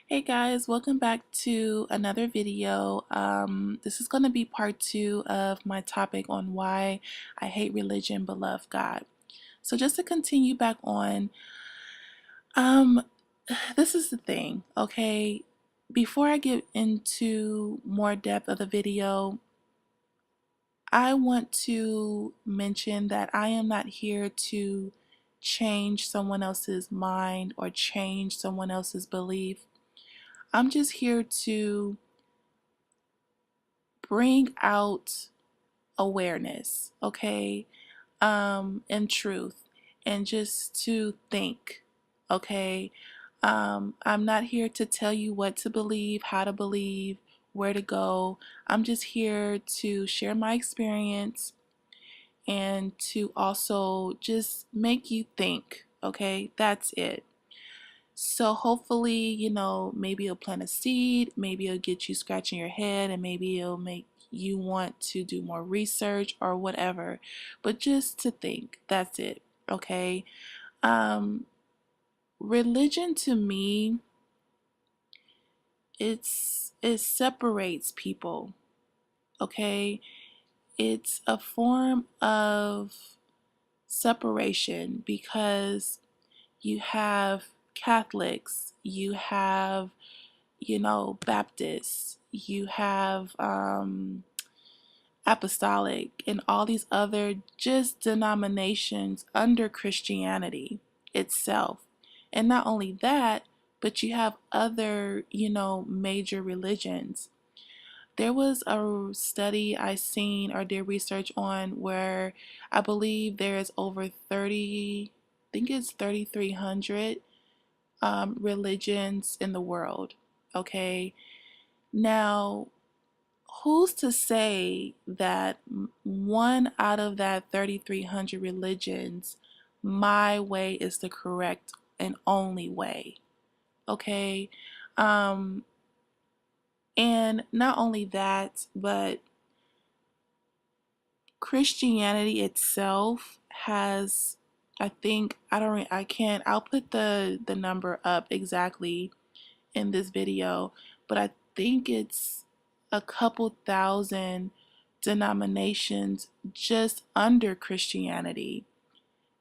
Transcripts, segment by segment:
Hey guys, welcome back to another video. This is going to be part two of my topic on why I hate religion but love God. So just to continue back on, um, this is the thing, okay? Before I get into more depth of the video, I want to mention that I am not here to change someone else's mind or change someone else's belief. I'm just here to bring out awareness, okay, and truth, and just to think, okay. I'm not here to tell you what to believe, how to believe, where to go. I'm just here to share my experience and to also just make you think, okay? That's it. So hopefully, maybe it'll plant a seed, maybe it'll get you scratching your head, and maybe it'll make you want to do more research or whatever. But just to think, that's it, okay? Um, Religion to me, it separates people, okay? It's a form of separation because you have Catholics, you have Baptists, you have Apostolic, and all these other just denominations under Christianity itself. And not only that, but you have other, major religions. There was a study I seen or did research on where I believe there is over 30, I think it's 3,300 religions in the world. Okay. Now, who's to say that one out of that 3,300 religions, my way is the correct and only way? Okay. Um, and not only that, but Christianity itself has, I think, I can't, I'll put the number up exactly in this video, but I think it's a couple thousand denominations just under Christianity.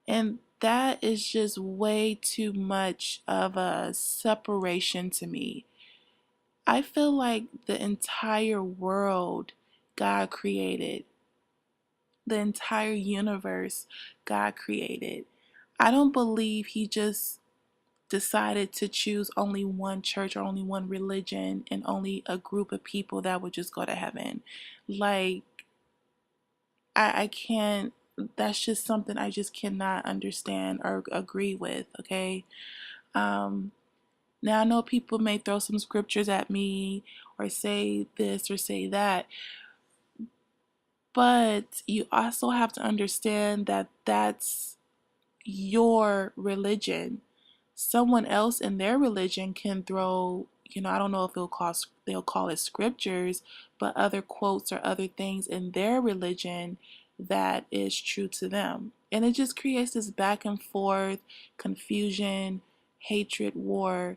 And that is just way too much of a separation to me. I feel like the entire world God created, the entire universe God created. I don't believe He just decided to choose only one church or only one religion and only a group of people that would just go to heaven. Like, I can't, that's just something I just cannot understand or agree with, okay? Um, Now I know people may throw some scriptures at me or say this or say that, but you also have to understand that that's your religion. Someone else in their religion can throw, I don't know if they'll call it scriptures, but other quotes or other things in their religion that is true to them. And it just creates this back and forth confusion, hatred, war.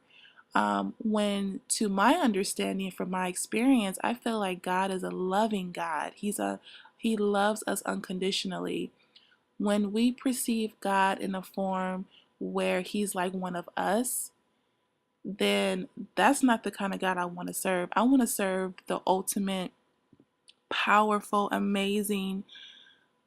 When, to my understanding, from my experience, I feel like God is a loving God. He loves us unconditionally. When we perceive God in a form where He's like one of us, then that's not the kind of God I want to serve. I want to serve the ultimate, powerful, amazing,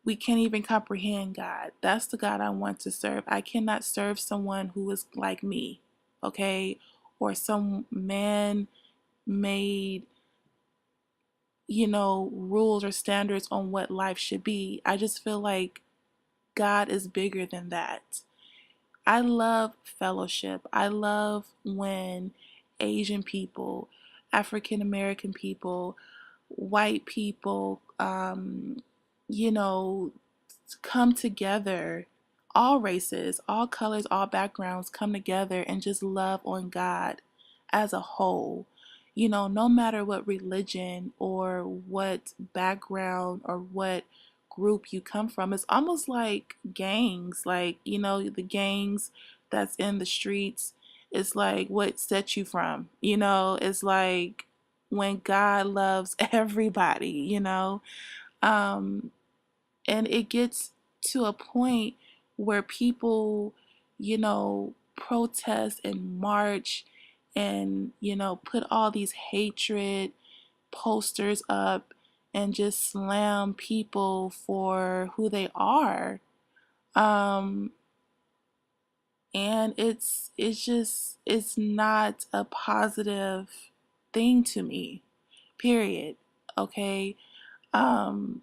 we can't even comprehend God. That's the God I want to serve. I cannot serve someone who is like me, okay? Or some man made, rules or standards on what life should be. I just feel like God is bigger than that. I love fellowship. I love when Asian people, African American people, white people, you know, come together. All races, all colors, all backgrounds come together and just love on God as a whole. No matter what religion or what background or what group you come from. It's almost like gangs, like, the gangs that's in the streets. it's like what sets you from, it's like when God loves everybody, um, and it gets to a point where people, protest and march and, put all these hatred posters up and just slam people for who they are. Um, and it's not a positive thing to me, period. Okay. Um,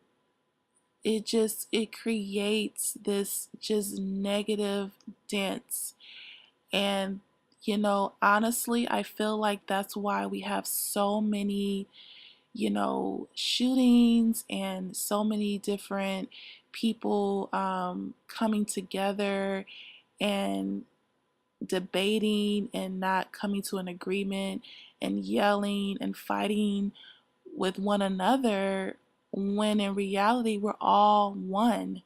it creates this just negative dance. And honestly, I feel like that's why we have so many shootings and so many different people coming together and debating and not coming to an agreement and yelling and fighting with one another, when in reality we're all one.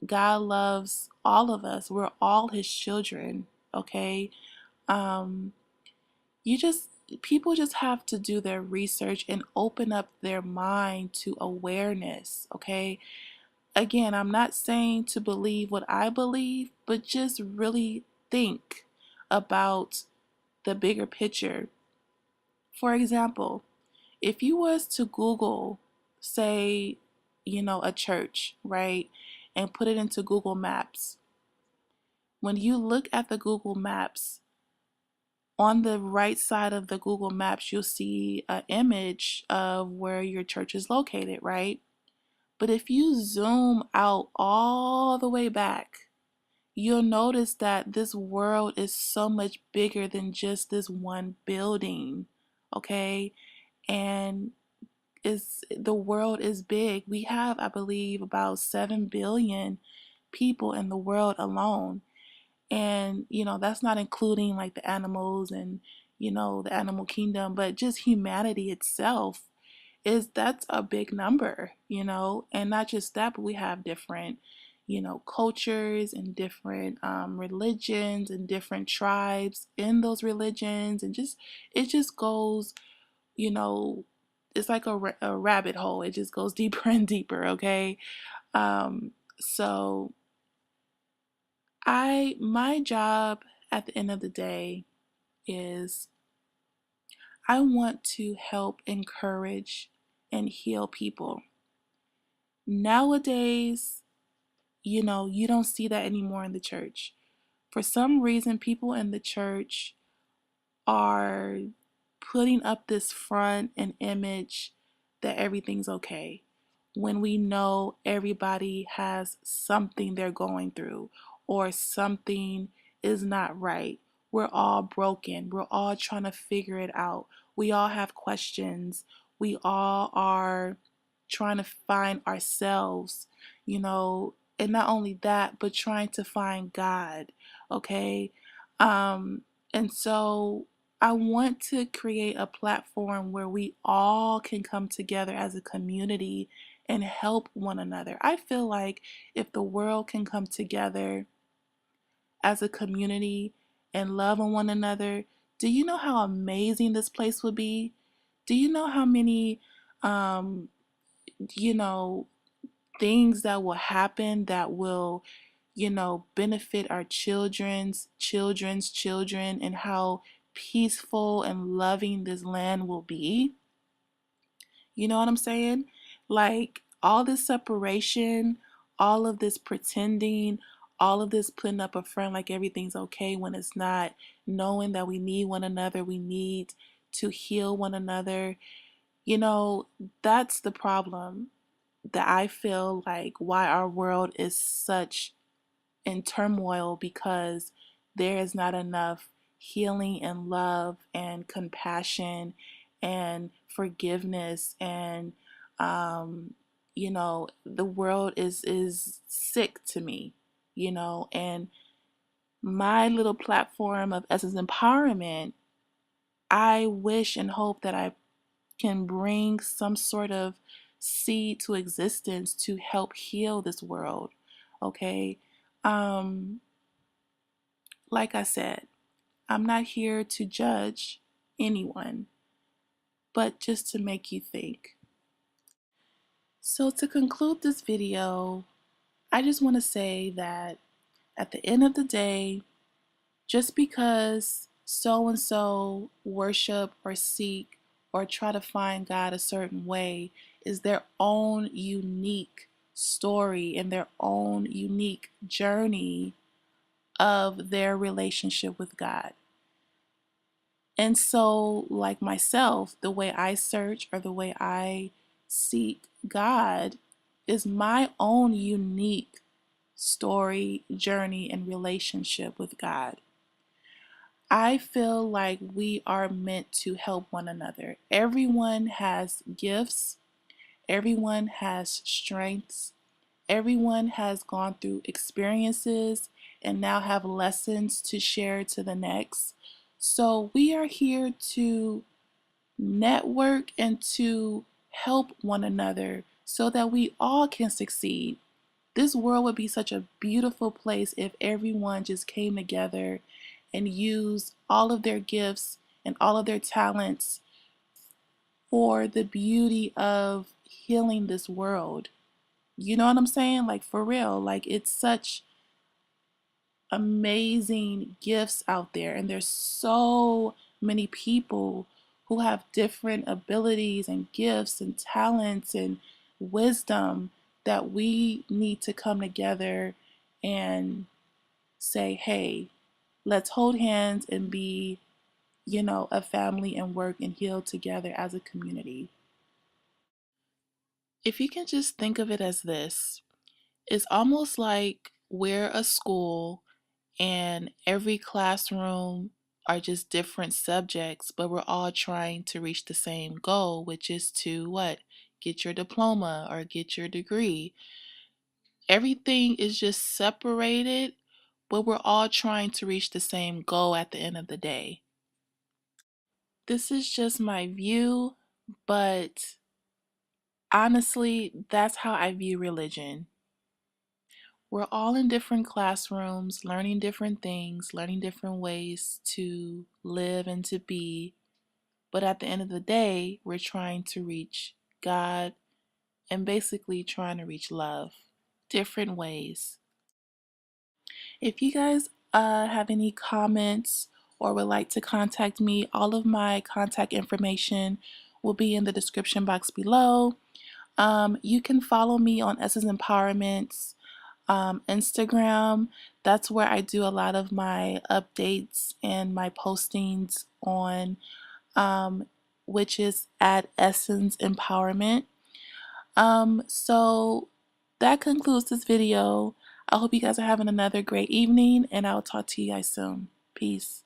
God loves all of us. We're all his children, okay? Um you just People just have to do their research and open up their mind to awareness, okay? Again, I'm not saying to believe what I believe, but just really think about the bigger picture. For example, if you was to Google, say, a church, right, and put it into Google Maps, when you look at the Google Maps, on the right side of the Google Maps, you'll see an image of where your church is located, right? But if you zoom out all the way back, you'll notice that this world is so much bigger than just this one building, okay? And the world is big. We have, I believe, about 7 billion people in the world alone. And, that's not including like the animals and, the animal kingdom, but just humanity itself that's a big number, and not just that, but we have different, cultures and different religions and different tribes in those religions. And it just goes, you know, it's like a rabbit hole. It just goes deeper and deeper, okay? So my job at the end of the day is I want to help encourage and heal people. Nowadays, you don't see that anymore in the church. For some reason, people in the church are putting up this front and image that everything's okay, when we know everybody has something they're going through or something is not right. We're all broken. We're all trying to figure it out. We all have questions. We all are trying to find ourselves, and not only that, but trying to find God, okay? Um, and so I want to create a platform where we all can come together as a community and help one another. I feel like if the world can come together as a community and love on one another, do you know how amazing this place would be? Do you know how many, um, you know, things that will happen that will, benefit our children's children, and how peaceful and loving this land will be? You know what I'm saying? Like all this separation, all of this pretending, all of this putting up a front like everything's okay when it's not, knowing that we need one another, we need to heal one another. You know, that's the problem, that I feel like why our world is such in turmoil, because there is not enough healing and love and compassion and forgiveness. And the world is sick to me, and my little platform of Essence Empowerment, I wish and hope that I can bring some sort of seed to existence to help heal this world. Okay. Um, like I said, I'm not here to judge anyone, but just to make you think. So to conclude this video, I just want to say that at the end of the day, just because so and so worship or seek or try to find God a certain way is their own unique story and their own unique journey of their relationship with God. And so, like myself, the way I search or the way I seek God is my own unique story, journey, and relationship with God. I feel like we are meant to help one another. Everyone has gifts, everyone has strengths, everyone has gone through experiences and now have lessons to share to the next. So we are here to network and to help one another so that we all can succeed. This world would be such a beautiful place if everyone just came together and used all of their gifts and all of their talents for the beauty of healing this world. You know what I'm saying? Like, for real. Like, it's such amazing gifts out there, and there's so many people who have different abilities and gifts and talents and wisdom that we need to come together and say, hey, let's hold hands and be, a family and work and heal together as a community. If you can just think of it as this, it's almost like we're a school and every classroom are just different subjects, but we're all trying to reach the same goal, which is to what? Get your diploma or get your degree. Everything is just separated, but we're all trying to reach the same goal at the end of the day. This is just my view, but honestly, that's how I view religion. We're all in different classrooms, learning different things, learning different ways to live and to be. But at the end of the day, we're trying to reach God and basically trying to reach love. Different ways. If you guys have any comments or would like to contact me, all of my contact information will be in the description box below. You can follow me on Essence Empowerment's Instagram. That's where I do a lot of my updates and my postings on, which is at Essence Empowerment. So that concludes this video. I hope you guys are having another great evening, and I'll talk to you guys soon. Peace.